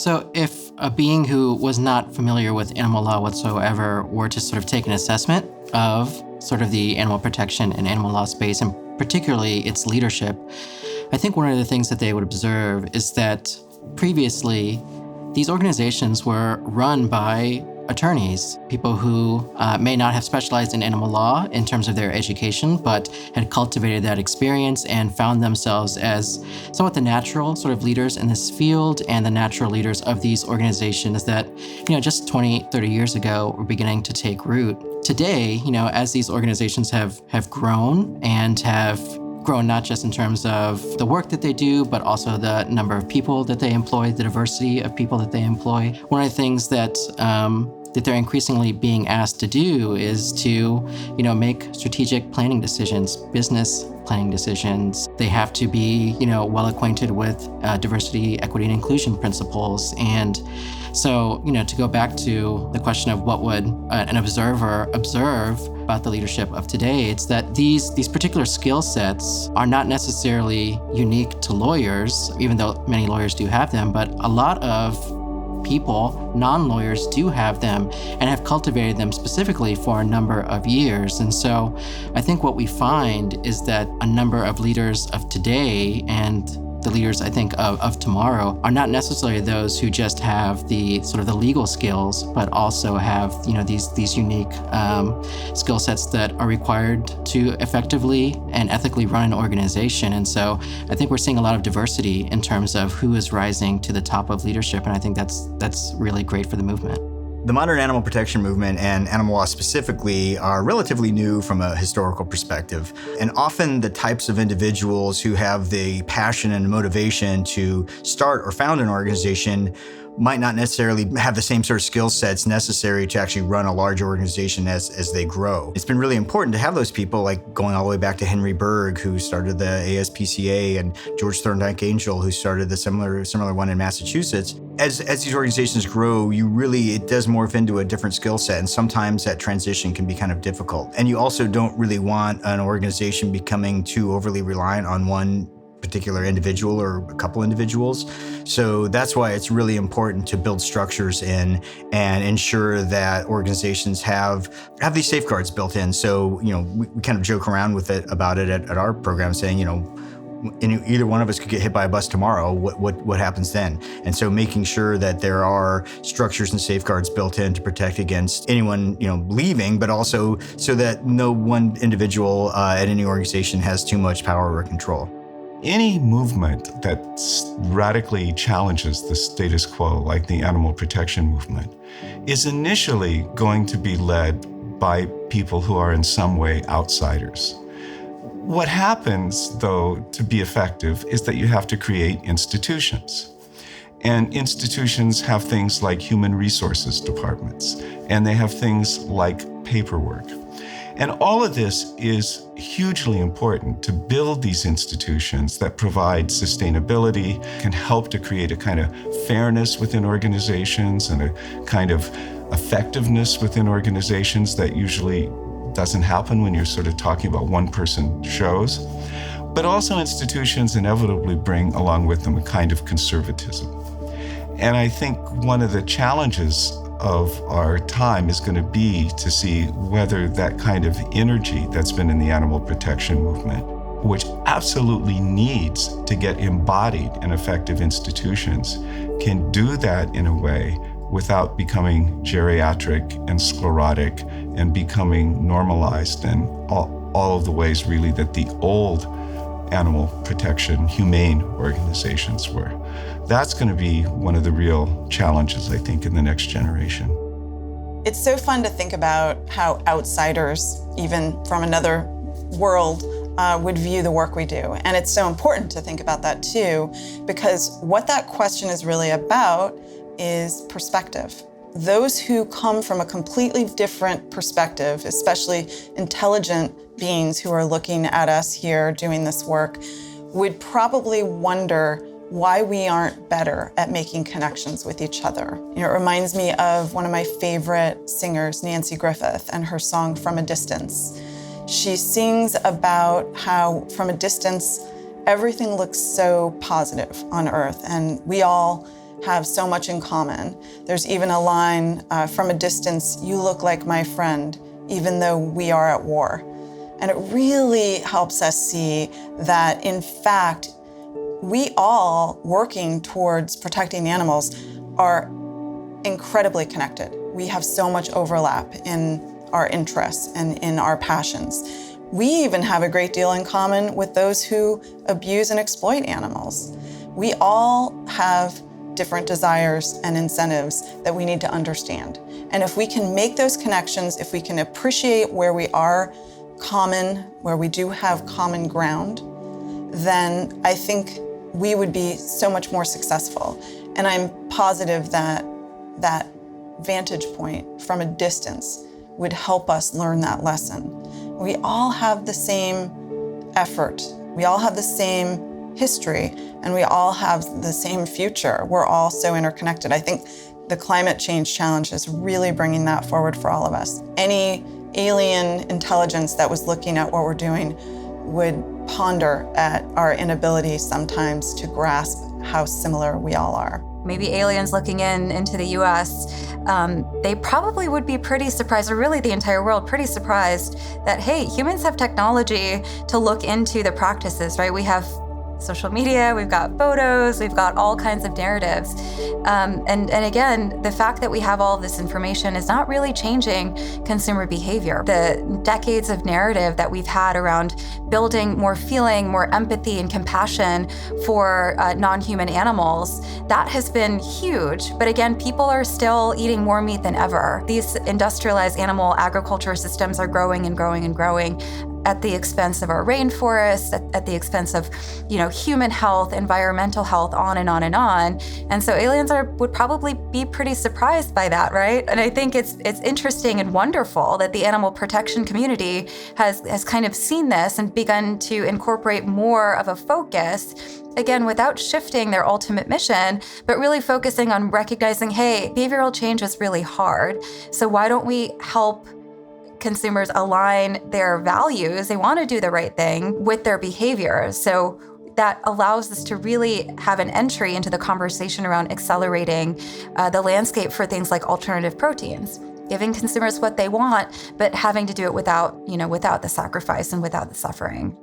So if a being who was not familiar with animal law whatsoever were to sort of take an assessment of sort of the animal protection and animal law space, and particularly its leadership, I think one of the things that they would observe is that previously these organizations were run by attorneys, people who may not have specialized in animal law in terms of their education, but had cultivated that experience and found themselves as somewhat the natural sort of leaders in this field and the natural leaders of these organizations that, just 20, 30 years ago were beginning to take root. Today, as these organizations have grown and have grown not just in terms of the work that they do, but also the number of people that they employ, the diversity of people that they employ. One of the things that they're increasingly being asked to do is to, make strategic planning decisions, business planning decisions. They have to be, well acquainted with diversity, equity, and inclusion principles. And so, to go back to the question of what would an observer observe about the leadership of today, it's that these particular skill sets are not necessarily unique to lawyers, even though many lawyers do have them, but a lot of people, non-lawyers, do have them and have cultivated them specifically for a number of years. And so I think what we find is that a number of leaders of today and the leaders, I think, of tomorrow are not necessarily those who just have the sort of the legal skills, but also have, these unique skill sets that are required to effectively and ethically run an organization. And so I think we're seeing a lot of diversity in terms of who is rising to the top of leadership. And I think that's really great for the movement. The modern animal protection movement and animal law specifically are relatively new from a historical perspective. And often the types of individuals who have the passion and motivation to start or found an organization might not necessarily have the same sort of skill sets necessary to actually run a large organization as they grow. It's been really important to have those people, like going all the way back to Henry Berg, who started the ASPCA, and George Thorndike Angel, who started the similar one in Massachusetts. As these organizations grow, it does morph into a different skill set, and sometimes that transition can be kind of difficult. And you also don't really want an organization becoming too overly reliant on one particular individual or a couple individuals. So that's why it's really important to build structures in and ensure that organizations have these safeguards built in. So, we kind of joke around about it at our program, saying, either one of us could get hit by a bus tomorrow. What happens then? And so making sure that there are structures and safeguards built in to protect against anyone, leaving, but also so that no one individual at any organization has too much power or control. Any movement that radically challenges the status quo, like the animal protection movement, is initially going to be led by people who are in some way outsiders. What happens, though, to be effective is that you have to create institutions. And institutions have things like human resources departments, and they have things like paperwork. And all of this is hugely important to build these institutions that provide sustainability, can help to create a kind of fairness within organizations and a kind of effectiveness within organizations that usually doesn't happen when you're sort of talking about one-person shows. But also institutions inevitably bring along with them a kind of conservatism. And I think one of the challenges of our time is going to be to see whether that kind of energy that's been in the animal protection movement, which absolutely needs to get embodied in effective institutions, can do that in a way without becoming geriatric and sclerotic and becoming normalized in all of the ways really that the old animal protection, humane organizations were. That's going to be one of the real challenges, I think, in the next generation. It's so fun to think about how outsiders, even from another world, would view the work we do. And it's so important to think about that too, because what that question is really about is perspective. Those who come from a completely different perspective, especially intelligent beings who are looking at us here doing this work, would probably wonder why we aren't better at making connections with each other. It reminds me of one of my favorite singers, Nancy Griffith, and her song, From a Distance. She sings about how, from a distance, everything looks so positive on Earth, and we all have so much in common. There's even a line, from a distance, you look like my friend, even though we are at war. And it really helps us see that, in fact, we all working towards protecting animals are incredibly connected. We have so much overlap in our interests and in our passions. We even have a great deal in common with those who abuse and exploit animals. We all have different desires and incentives that we need to understand. And if we can make those connections, if we can appreciate where we are common, where we do have common ground, then I think we would be so much more successful. And I'm positive that that vantage point from a distance would help us learn that lesson. We all have the same effort. We all have the same history, and we all have the same future. We're all so interconnected. I think the climate change challenge is really bringing that forward for all of us. Any alien intelligence that was looking at what we're doing would ponder at our inability sometimes to grasp how similar we all are. Maybe aliens looking into the US, they probably would be pretty surprised, or really the entire world pretty surprised that, hey, humans have technology to look into the practices, right? We have social media, we've got photos, we've got all kinds of narratives. And again, the fact that we have all of this information is not really changing consumer behavior. The decades of narrative that we've had around building more feeling, more empathy and compassion for non-human animals, that has been huge. But again, people are still eating more meat than ever. These industrialized animal agriculture systems are growing and growing and growing at the expense of our rainforests, at the expense of, human health, environmental health, on and on and on. And so aliens would probably be pretty surprised by that, right? And I think it's interesting and wonderful that the animal protection community has kind of seen this and begun to incorporate more of a focus, again, without shifting their ultimate mission, but really focusing on recognizing, hey, behavioral change is really hard. So why don't we help consumers align their values, they want to do the right thing, with their behavior. So that allows us to really have an entry into the conversation around accelerating the landscape for things like alternative proteins, giving consumers what they want, but having to do it without the sacrifice and without the suffering.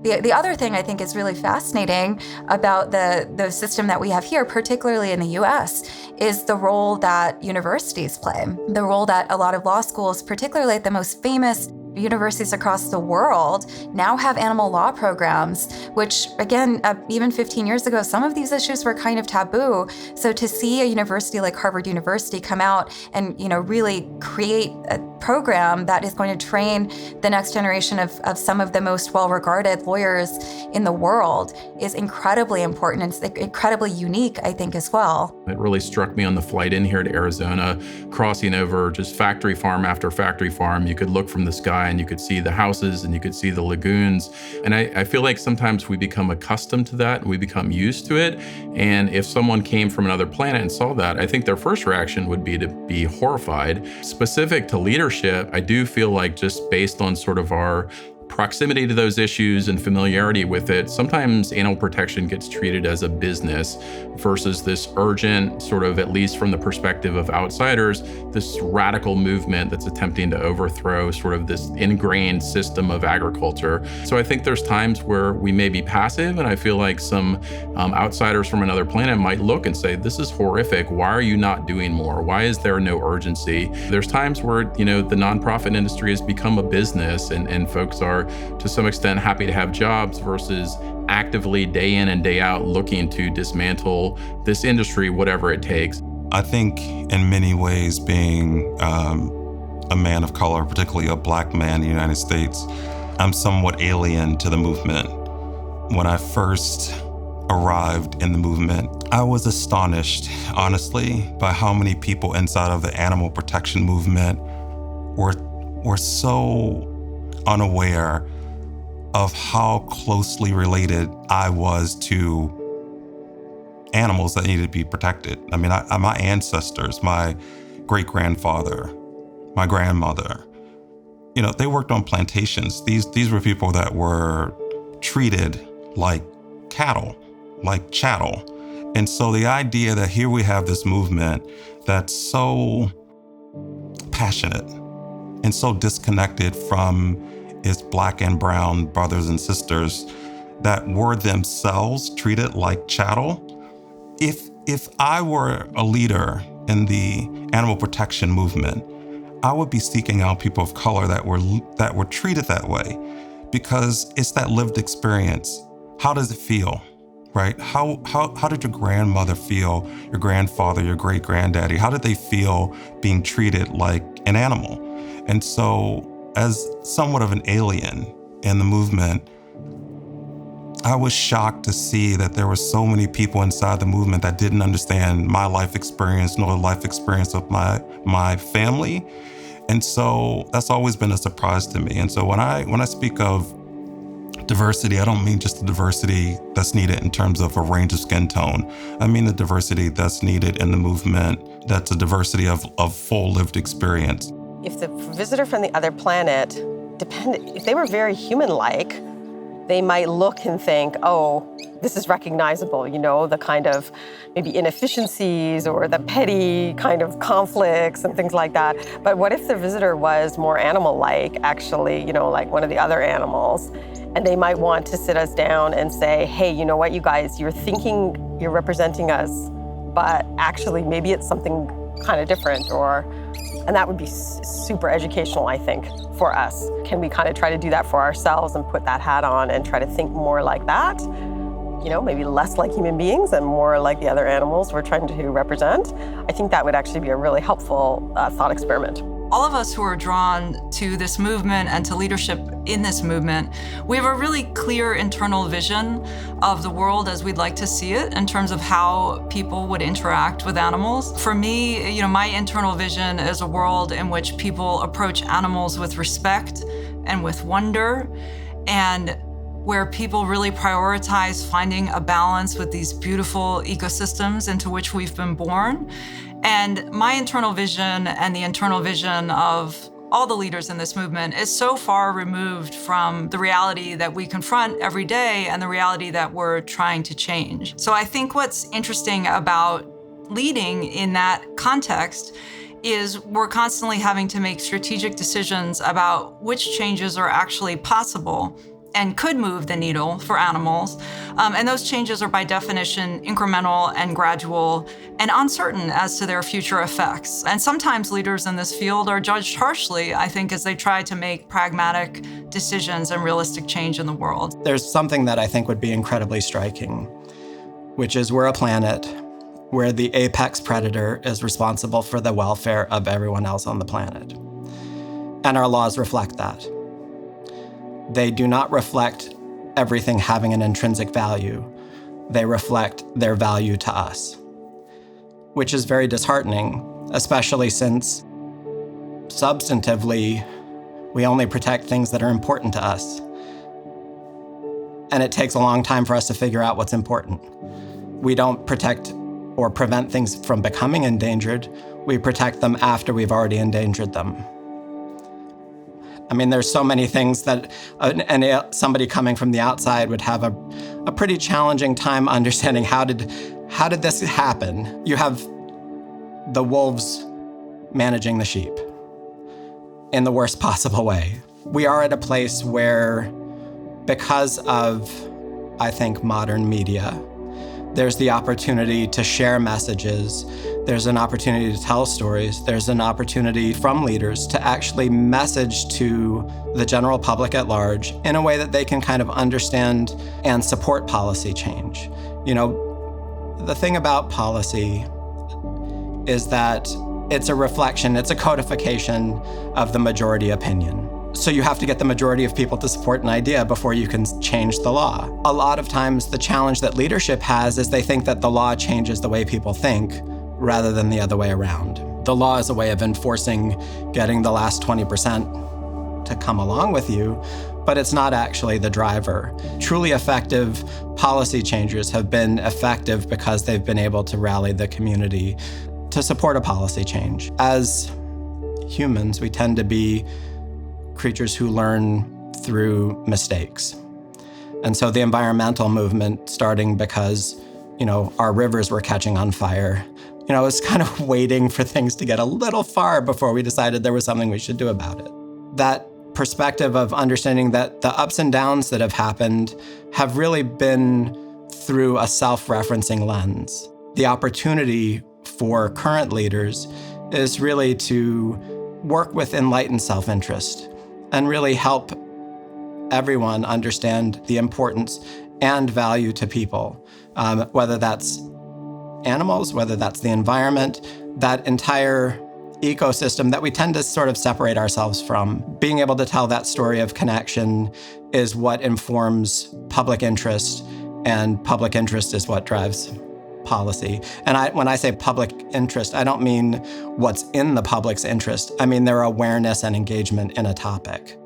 The other thing I think is really fascinating about the system that we have here, particularly in the US, is the role that universities play, the role that a lot of law schools, particularly at the most famous universities across the world, now have animal law programs, which again, even 15 years ago, some of these issues were kind of taboo. So to see a university like Harvard University come out and really create a program that is going to train the next generation of some of the most well-regarded lawyers in the world is incredibly important. It's incredibly unique, I think, as well. It really struck me on the flight in here to Arizona, crossing over just factory farm after factory farm. You could look from the sky and you could see the houses and you could see the lagoons. And I feel like sometimes we become accustomed to that and we become used to it. And if someone came from another planet and saw that, I think their first reaction would be to be horrified. Specific to leadership, I do feel like, just based on sort of our proximity to those issues and familiarity with it, sometimes animal protection gets treated as a business versus this urgent, sort of, at least from the perspective of outsiders, this radical movement that's attempting to overthrow sort of this ingrained system of agriculture. So I think there's times where we may be passive, and I feel like some outsiders from another planet might look and say, this is horrific. Why are you not doing more? Why is there no urgency? There's times where, the nonprofit industry has become a business and folks are, to some extent, happy to have jobs versus actively day in and day out looking to dismantle this industry, whatever it takes. I think in many ways, being a man of color, particularly a Black man in the United States, I'm somewhat alien to the movement. When I first arrived in the movement, I was astonished, honestly, by how many people inside of the animal protection movement were so unaware of how closely related I was to animals that needed to be protected. I mean, my ancestors, my great-grandfather, my grandmother, they worked on plantations. These were people that were treated like cattle, like chattel. And so the idea that here we have this movement that's so passionate and so disconnected from its Black and brown brothers and sisters that were themselves treated like chattel. If I were a leader in the animal protection movement, I would be seeking out people of color that were treated that way, because it's that lived experience. How does it feel, right? How did your grandmother feel, your grandfather, your great-granddaddy? How did they feel being treated like an animal? And so, as somewhat of an alien in the movement, I was shocked to see that there were so many people inside the movement that didn't understand my life experience nor the life experience of my family. And so that's always been a surprise to me. And so when I speak of diversity, I don't mean just the diversity that's needed in terms of a range of skin tone. I mean the diversity that's needed in the movement, that's a diversity of full lived experience. If the visitor from the other planet, if they were very human-like, they might look and think, oh, this is recognizable, the kind of maybe inefficiencies or the petty kind of conflicts and things like that. But what if the visitor was more animal-like, actually, like one of the other animals? And they might want to sit us down and say, hey, you know what, you guys, you're thinking you're representing us, but actually maybe it's something kind of different, and that would be super educational, I think, for us. Can we kind of try to do that for ourselves and put that hat on and try to think more like that? Maybe less like human beings and more like the other animals we're trying to represent. I think that would actually be a really helpful thought experiment. All of us who are drawn to this movement and to leadership in this movement, we have a really clear internal vision of the world as we'd like to see it in terms of how people would interact with animals. For me, my internal vision is a world in which people approach animals with respect and with wonder, and where people really prioritize finding a balance with these beautiful ecosystems into which we've been born. And my internal vision and the internal vision of all the leaders in this movement is so far removed from the reality that we confront every day and the reality that we're trying to change. So I think what's interesting about leading in that context is we're constantly having to make strategic decisions about which changes are actually possible and could move the needle for animals. And those changes are by definition incremental and gradual and uncertain as to their future effects. And sometimes leaders in this field are judged harshly, I think, as they try to make pragmatic decisions and realistic change in the world. There's something that I think would be incredibly striking, which is we're a planet where the apex predator is responsible for the welfare of everyone else on the planet. And our laws reflect that. They do not reflect everything having an intrinsic value. They reflect their value to us, which is very disheartening, especially since substantively, we only protect things that are important to us. And it takes a long time for us to figure out what's important. We don't protect or prevent things from becoming endangered. We protect them after we've already endangered them. I mean, there's so many things that somebody coming from the outside would have a pretty challenging time understanding how did this happen? You have the wolves managing the sheep in the worst possible way. We are at a place where, because of, I think, modern media, there's the opportunity to share messages. There's an opportunity to tell stories. There's an opportunity from leaders to actually message to the general public at large in a way that they can kind of understand and support policy change. The thing about policy is that it's a reflection, it's a codification of the majority opinion. So you have to get the majority of people to support an idea before you can change the law. A lot of times the challenge that leadership has is they think that the law changes the way people think rather than the other way around. The law is a way of enforcing getting the last 20% to come along with you, but it's not actually the driver. Truly effective policy changers have been effective because they've been able to rally the community to support a policy change. As humans, we tend to be creatures who learn through mistakes. And so the environmental movement, starting because our rivers were catching on fire. I was kind of waiting for things to get a little far before we decided there was something we should do about it. That perspective of understanding that the ups and downs that have happened have really been through a self-referencing lens. The opportunity for current leaders is really to work with enlightened self-interest and really help everyone understand the importance and value to people, whether that's animals, whether that's the environment, that entire ecosystem that we tend to sort of separate ourselves from. Being able to tell that story of connection is what informs public interest, and public interest is what drives policy. And when I say public interest, I don't mean what's in the public's interest. I mean their awareness and engagement in a topic.